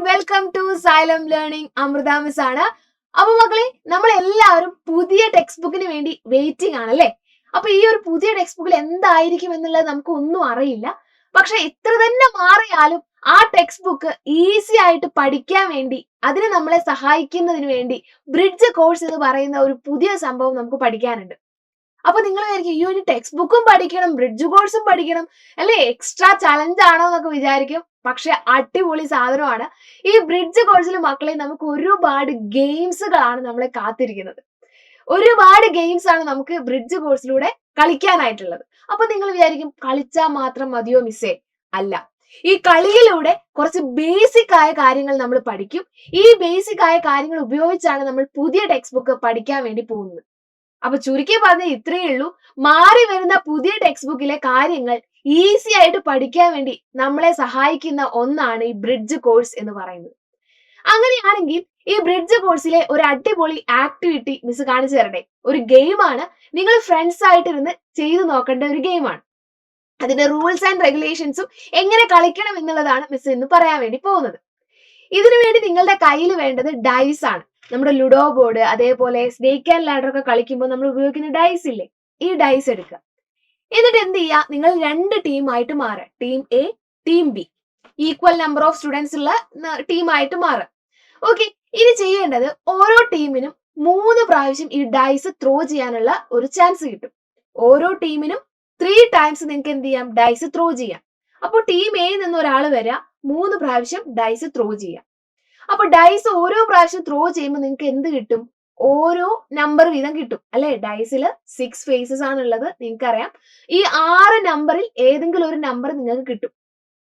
Welcome to Xylem learning. Amrita miss ആണ്. അപ്പൊ മക്കളെ, നമ്മൾ എല്ലാവരും പുതിയ ടെക്സ്റ്റ് ബുക്കിന് വേണ്ടി വെയിറ്റിംഗ് ആണല്ലേ. അപ്പൊ ഈ ഒരു പുതിയ ടെക്സ്റ്റ് ബുക്കിൽ എന്തായിരിക്കും എന്നുള്ളത് നമുക്ക് ഒന്നും അറിയില്ല. പക്ഷെ എത്ര തന്നെ മാറിയാലും ആ ടെക്സ്റ്റ് ബുക്ക് ഈസി ആയിട്ട് പഠിക്കാൻ വേണ്ടി, അതിന് നമ്മളെ സഹായിക്കുന്നതിന് വേണ്ടി ബ്രിഡ്ജ് കോഴ്സ് എന്ന് പറയുന്ന ഒരു പുതിയ സംഭവം നമുക്ക് പഠിക്കാനുണ്ട്. അപ്പൊ നിങ്ങൾ വിചാരിക്കും, ഈ ഒരു ടെക്സ്റ്റ് ബുക്കും പഠിക്കണം, ബ്രിഡ്ജ് കോഴ്സും പഠിക്കണം അല്ലെ, എക്സ്ട്രാ ചലഞ്ച് ആണോ എന്നൊക്കെ വിചാരിക്കും. പക്ഷെ അടിപൊളി സാധനമാണ്. ഈ ബ്രിഡ്ജ് കോഴ്സിൽ മക്കളെ നമുക്ക് ഒരുപാട് ഗെയിംസുകളാണ് നമ്മളെ കാത്തിരിക്കുന്നത്. ഒരുപാട് ഗെയിംസ് ആണ് നമുക്ക് ബ്രിഡ്ജ് കോഴ്സിലൂടെ കളിക്കാനായിട്ടുള്ളത്. അപ്പൊ നിങ്ങൾ വിചാരിക്കും, കളിച്ചാൽ മാത്രം മതിയോ മിസ്സേ? അല്ല, ഈ കളിയിലൂടെ കുറച്ച് ബേസിക് ആയ കാര്യങ്ങൾ നമ്മൾ പഠിക്കും. ഈ ബേസിക് ആയ കാര്യങ്ങൾ ഉപയോഗിച്ചാണ് നമ്മൾ പുതിയ ടെക്സ്റ്റ് ബുക്ക് പഠിക്കാൻ വേണ്ടി പോകുന്നത്. അപ്പൊ ചുരുക്കി പറഞ്ഞ ഇത്രയേ ഉള്ളൂ. മാറി വരുന്ന പുതിയ ടെക്സ്റ്റ് ബുക്കിലെ കാര്യങ്ങൾ ഈസി ആയിട്ട് പഠിക്കാൻ വേണ്ടി നമ്മളെ സഹായിക്കുന്ന ഒന്നാണ് ഈ ബ്രിഡ്ജ് കോഴ്സ് എന്ന് പറയുന്നത്. അങ്ങനെയാണെങ്കിൽ ഈ ബ്രിഡ്ജ് കോഴ്സിലെ ഒരു അടിപൊളി ആക്ടിവിറ്റി മിസ് കാണിച്ചു തരട്ടെ. ഒരു ഗെയിമാണ്, നിങ്ങൾ ഫ്രണ്ട്സ് ആയിട്ടിരുന്ന് ചെയ്തു നോക്കേണ്ട ഒരു ഗെയിമാണ്. അതിന്റെ റൂൾസ് ആൻഡ് റെഗുലേഷൻസും എങ്ങനെ കളിക്കണം എന്നുള്ളതാണ് മിസ് ഇന്ന് പറയാൻ വേണ്ടി പോകുന്നത്. ഇതിനു വേണ്ടി നിങ്ങളുടെ കയ്യിൽ വേണ്ടത് ഡൈസ് ആണ്. നമ്മുടെ ലുഡോ ബോർഡ്, അതേപോലെ സ്നേക്ക് ആൻഡ് ലാഡർ ഒക്കെ കളിക്കുമ്പോൾ നമ്മൾ ഉപയോഗിക്കുന്ന ഡൈസ് ഇല്ലേ, ഈ ഡൈസ് എടുക്കുക. എന്നിട്ട് എന്ത് ചെയ്യുക, നിങ്ങൾ രണ്ട് ടീമായിട്ട് മാറുക. Team A, team B, equal number of students ഉള്ള ടീമായിട്ട് മാറുക. ഓക്കെ, ഇനി ചെയ്യേണ്ടത് ഓരോ ടീമിനും 3 പ്രാവശ്യം ഈ ഡൈസ് ത്രോ ചെയ്യാനുള്ള ഒരു ചാൻസ് കിട്ടും. ഓരോ ടീമിനും 3 ടൈംസ് നിങ്ങൾക്ക് എന്ത് ചെയ്യാം, ഡൈസ് ത്രോ ചെയ്യാം. അപ്പോൾ ടീം എയിൽ നിന്ന് ഒരാൾ വരിക, 3 പ്രാവശ്യം ഡൈസ് ത്രോ ചെയ്യാം. അപ്പൊ ഡൈസ് ഓരോ പ്രാവശ്യം ത്രോ ചെയ്യുമ്പോൾ നിങ്ങൾക്ക് എന്ത് കിട്ടും, ഓരോ നമ്പർ വീതം കിട്ടും അല്ലെ. ഡൈസിൽ 6 ഫേസസ് ആണുള്ളത്, നിങ്ങൾക്കറിയാം. ഈ 6 നമ്പറിൽ ഏതെങ്കിലും ഒരു നമ്പർ നിങ്ങൾക്ക് കിട്ടും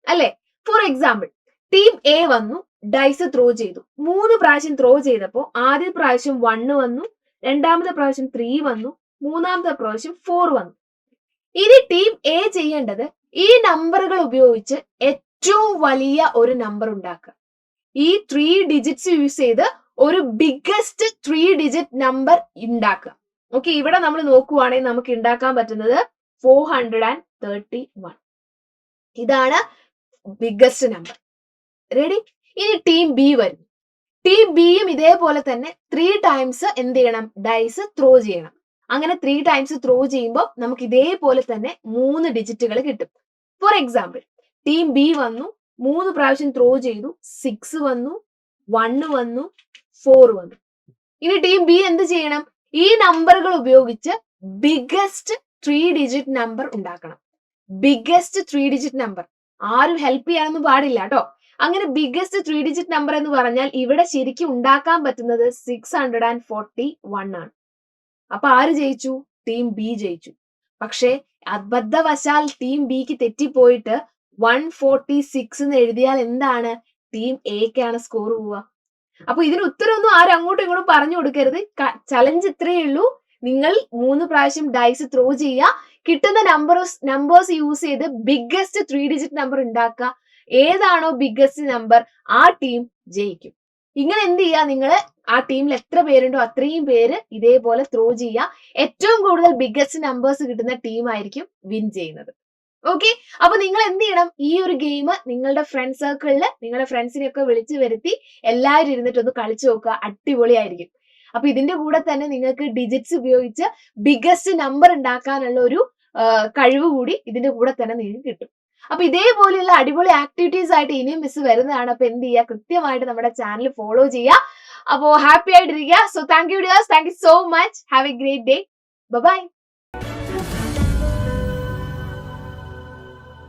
അല്ലെ. ഫോർ എക്സാമ്പിൾ, ടീം എ വന്നു, ഡൈസ് ത്രോ ചെയ്തു. 3 പ്രാവശ്യം ത്രോ ചെയ്തപ്പോൾ ആദ്യ പ്രാവശ്യം 1 വന്നു, രണ്ടാമത്തെ പ്രാവശ്യം 3 വന്നു, മൂന്നാമത്തെ പ്രാവശ്യം 4 വന്നു. ഇനി ടീം എ ചെയ്യേണ്ടത് ഈ നമ്പറുകൾ ഉപയോഗിച്ച് ഏറ്റവും വലിയ ഒരു നമ്പർ ഉണ്ടാക്കുക. ഈ 3 ഡിജിറ്റ്സ് യൂസ് ചെയ്ത് ഒരു ബിഗ്ഗസ്റ്റ് 3 ഡിജിറ്റ് നമ്പർ ഉണ്ടാക്കുക. ഓക്കെ, ഇവിടെ നമ്മൾ നോക്കുവാണെങ്കിൽ നമുക്ക് ഉണ്ടാക്കാൻ പറ്റുന്നത് 431. ഇതാണ് ബിഗ്ഗസ്റ്റ് നമ്പർ. റെഡി? ഇനി ടീം ബി വരും. ടീം ബിയും ഇതേപോലെ തന്നെ 3 ടൈംസ് എന്ത് ചെയ്യണം, ഡൈസ് ത്രോ ചെയ്യണം. അങ്ങനെ 3 ടൈംസ് ത്രോ ചെയ്യുമ്പോൾ നമുക്ക് ഇതേപോലെ തന്നെ 3 ഡിജിറ്റുകൾ കിട്ടും. ഫോർ എക്സാമ്പിൾ, ടീം ബി വന്നു, 3 പ്രാവശ്യം ത്രോ ചെയ്തു, 6 വന്നു, 1 വന്നു, 4 വന്നു. ഇനി ടീം ബി എന്ത് ചെയ്യണം, ഈ നമ്പറുകൾ ഉപയോഗിച്ച് ബിഗ്ഗസ്റ്റ് 3 ഡിജിറ്റ് നമ്പർ ഉണ്ടാക്കണം. Biggest 3 digit number. ആരും ഹെൽപ്പ് ചെയ്യാനൊന്നും പാടില്ല കേട്ടോ. അങ്ങനെ ബിഗ്ഗസ്റ്റ് 3 ഡിജിറ്റ് നമ്പർ എന്ന് പറഞ്ഞാൽ ഇവിടെ ശരിക്കും ഉണ്ടാക്കാൻ പറ്റുന്നത് 641 ആണ്. അപ്പൊ ആര് ജയിച്ചു? ടീം ബി ജയിച്ചു. പക്ഷേ അബദ്ധവശാൽ ടീം ബിക്ക് തെറ്റിപ്പോയിട്ട് 146 എന്ന് എഴുതിയാൽ എന്താണ്, ടീം എക്കാണ് സ്കോർ പോവുക. അപ്പൊ ഇതിന് ഉത്തരവൊന്നും ആരും അങ്ങോട്ടും ഇങ്ങോട്ടും പറഞ്ഞു കൊടുക്കരുത്. ചലഞ്ച് ഇത്രയേ ഉള്ളൂ. നിങ്ങൾ 3 പ്രാവശ്യം ഡൈസ് ത്രോ ചെയ്യുക, കിട്ടുന്ന നമ്പേഴ്സ് യൂസ് ചെയ്ത് ബിഗ്ഗസ്റ്റ് 3 ഡിജിറ്റ് നമ്പർ ഉണ്ടാക്കുക. ഏതാണോ ബിഗ്ഗസ്റ്റ് നമ്പർ ആ ടീം ജയിക്കും. ഇങ്ങനെ എന്ത് ചെയ്യുക, നിങ്ങൾ ആ ടീമിൽ എത്ര പേരുണ്ടോ അത്രയും പേര് ഇതേപോലെ ത്രോ ചെയ്യുക. ഏറ്റവും കൂടുതൽ ബിഗ്ഗസ്റ്റ് നമ്പേഴ്സ് കിട്ടുന്ന ടീം ആയിരിക്കും വിൻ ചെയ്യുന്നത്. ഓക്കെ, അപ്പൊ നിങ്ങൾ എന്ത് ചെയ്യണം, ഈ ഒരു ഗെയിം നിങ്ങളുടെ ഫ്രണ്ട് സർക്കിളിൽ നിങ്ങളുടെ ഫ്രണ്ട്സിനെ ഒക്കെ വിളിച്ചു വരുത്തി എല്ലാവരും ഇരുന്നിട്ടൊന്ന് കളിച്ചു നോക്കുക. അടിപൊളിയായിരിക്കും. അപ്പൊ ഇതിന്റെ കൂടെ തന്നെ നിങ്ങൾക്ക് ഡിജിറ്റ്സ് ഉപയോഗിച്ച് ബിഗ്ഗസ്റ്റ് നമ്പർ ഉണ്ടാക്കാനുള്ള ഒരു കഴിവ് കൂടി ഇതിന്റെ കൂടെ തന്നെ നിങ്ങൾക്ക് കിട്ടും. അപ്പൊ ഇതേപോലെയുള്ള അടിപൊളി ആക്ടിവിറ്റീസ് ആയിട്ട് ഇനിയും മിസ് വരുന്നതാണ്. അപ്പൊ എന്ത് ചെയ്യുക, കൃത്യമായിട്ട് നമ്മുടെ ചാനൽ ഫോളോ ചെയ്യുക. അപ്പോ ഹാപ്പി ആയിട്ടിരിക്കുക. So thank you dears, thank you so much. Have a great day. By.